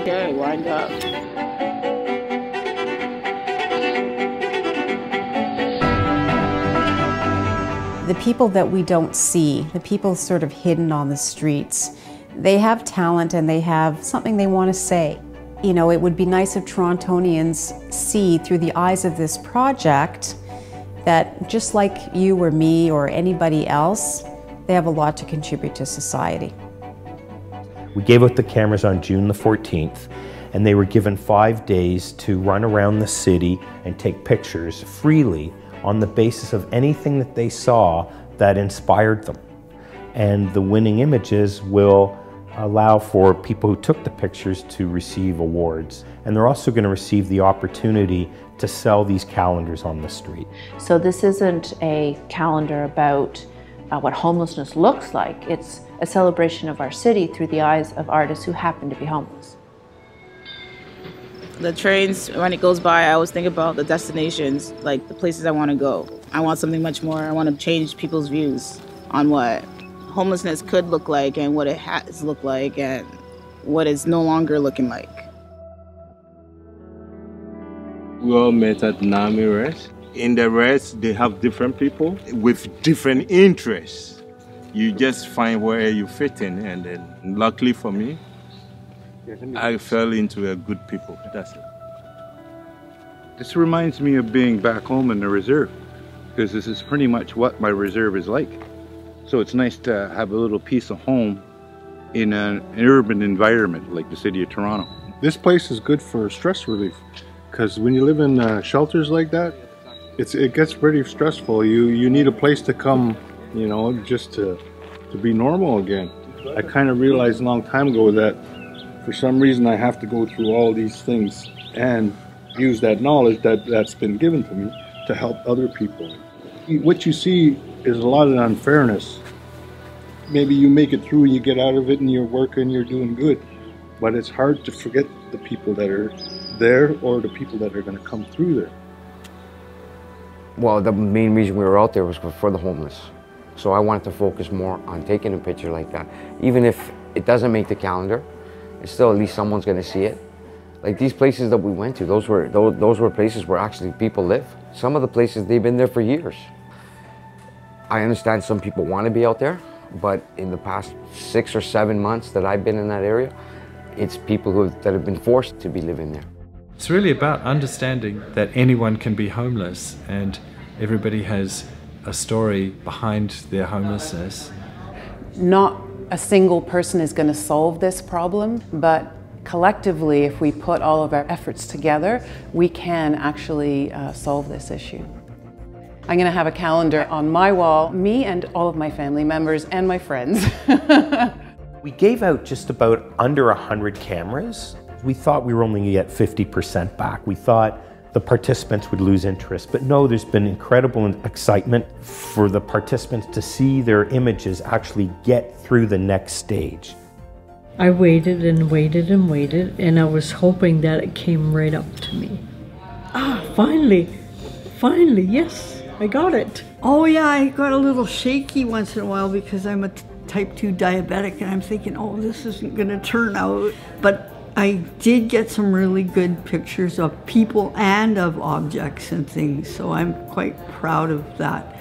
okay, wind up. The people that we don't see, the people sort of hidden on the streets, they have talent and they have something they want to say. You know, it would be nice if Torontonians see through the eyes of this project that just like you or me or anybody else, they have a lot to contribute to society. We gave out the cameras on June the 14th, and they were given 5 days to run around the city and take pictures freely on the basis of anything that they saw that inspired them. And the winning images will allow for people who took the pictures to receive awards. And they're also going to receive the opportunity to sell these calendars on the street. So this isn't a calendar about what homelessness looks like. It's a celebration of our city through the eyes of artists who happen to be homeless. The trains, when it goes by, I always think about the destinations, like the places I want to go. I want something much more. I want to change people's views on what homelessness could look like and what it has looked like and what it's no longer looking like. We all met at NAMI Rest. In the rest, they have different people with different interests. You just find where you fit in, and then luckily for me, I fell into a good people. That's it. This reminds me of being back home in the reserve, because this is pretty much what my reserve is like. So it's nice to have a little piece of home in an urban environment like the city of Toronto. This place is good for stress relief, because when you live in shelters like that, it gets pretty stressful. You need a place to come, you know, just to be normal again. I kind of realized a long time ago that for some reason I have to go through all these things and use that knowledge that's been given to me to help other people. What you see is a lot of unfairness. Maybe you make it through and you get out of it and you're working, you're doing good, but it's hard to forget the people that are there or the people that are going to come through there. Well, the main reason we were out there was for the homeless. So I wanted to focus more on taking a picture like that. Even if it doesn't make the calendar, it's still at least someone's going to see it. Like these places that we went to, those were places where actually people live. Some of the places, they've been there for years. I understand some people want to be out there, but in the past 6 or 7 months that I've been in that area, it's people that have been forced to be living there. It's really about understanding that anyone can be homeless and everybody has a story behind their homelessness. Not a single person is going to solve this problem, but collectively, if we put all of our efforts together, we can actually solve this issue. I'm going to have a calendar on my wall, me and all of my family members and my friends. We gave out just about under 100 cameras. We thought we were only going to get 50% back. We thought the participants would lose interest, but no, there's been incredible excitement for the participants to see their images actually get through the next stage. I waited and waited and waited, and I was hoping that it came right up to me. Ah, finally, yes, I got it. Oh yeah, I got a little shaky once in a while because I'm a type 2 diabetic, and I'm thinking, oh, this isn't gonna turn out. But I did get some really good pictures of people and of objects and things, so I'm quite proud of that.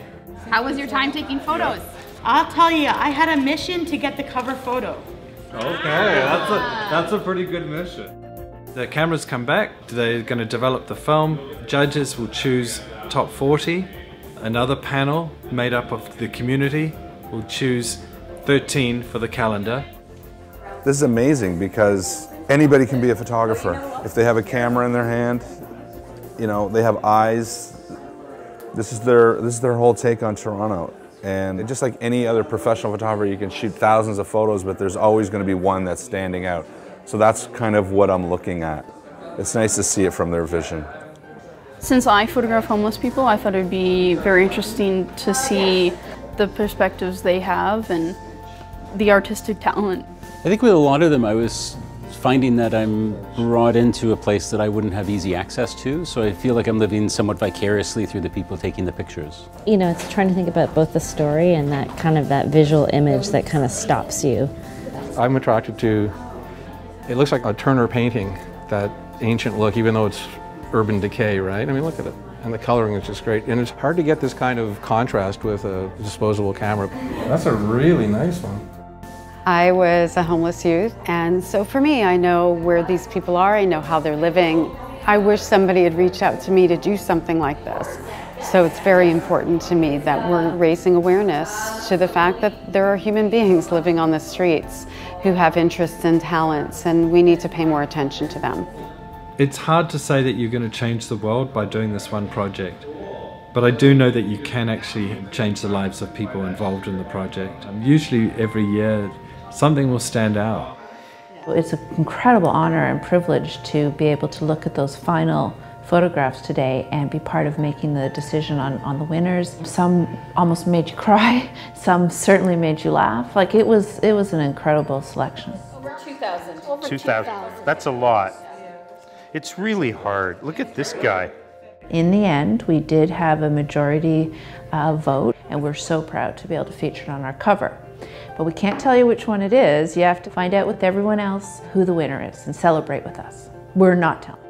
How was your time taking photos? I'll tell you, I had a mission to get the cover photo. Okay, that's a pretty good mission. The cameras come back, they're going to develop the film. Judges will choose top 40. Another panel made up of the community will choose 13 for the calendar. This is amazing because anybody can be a photographer. If they have a camera in their hand, you know, they have eyes. This is their whole take on Toronto. And just like any other professional photographer, you can shoot thousands of photos, but there's always going to be one that's standing out. So that's kind of what I'm looking at. It's nice to see it from their vision. Since I photograph homeless people, I thought it would be very interesting to see the perspectives they have and the artistic talent. I think with a lot of them, I was finding that I'm brought into a place that I wouldn't have easy access to, so I feel like I'm living somewhat vicariously through the people taking the pictures. You know, it's trying to think about both the story and that kind of that visual image that kind of stops you. I'm attracted to It looks like a Turner painting, that ancient look, even though it's urban decay, right? I mean, look at it. And the coloring is just great. And it's hard to get this kind of contrast with a disposable camera. That's a really nice one. I was a homeless youth, and so for me, I know where these people are, I know how they're living. I wish somebody had reached out to me to do something like this. So it's very important to me that we're raising awareness to the fact that there are human beings living on the streets who have interests and talents, and we need to pay more attention to them. It's hard to say that you're going to change the world by doing this one project, but I do know that you can actually change the lives of people involved in the project. Usually every year something will stand out. It's an incredible honor and privilege to be able to look at those final photographs today and be part of making the decision on the winners. Some almost made you cry, some certainly made you laugh. Like it was an incredible selection. Over 2,000. 2,000. That's a lot. It's really hard. Look at this guy. In the end, we did have a majority vote, and we're so proud to be able to feature it on our cover. But we can't tell you which one it is. You have to find out with everyone else who the winner is and celebrate with us. We're not telling.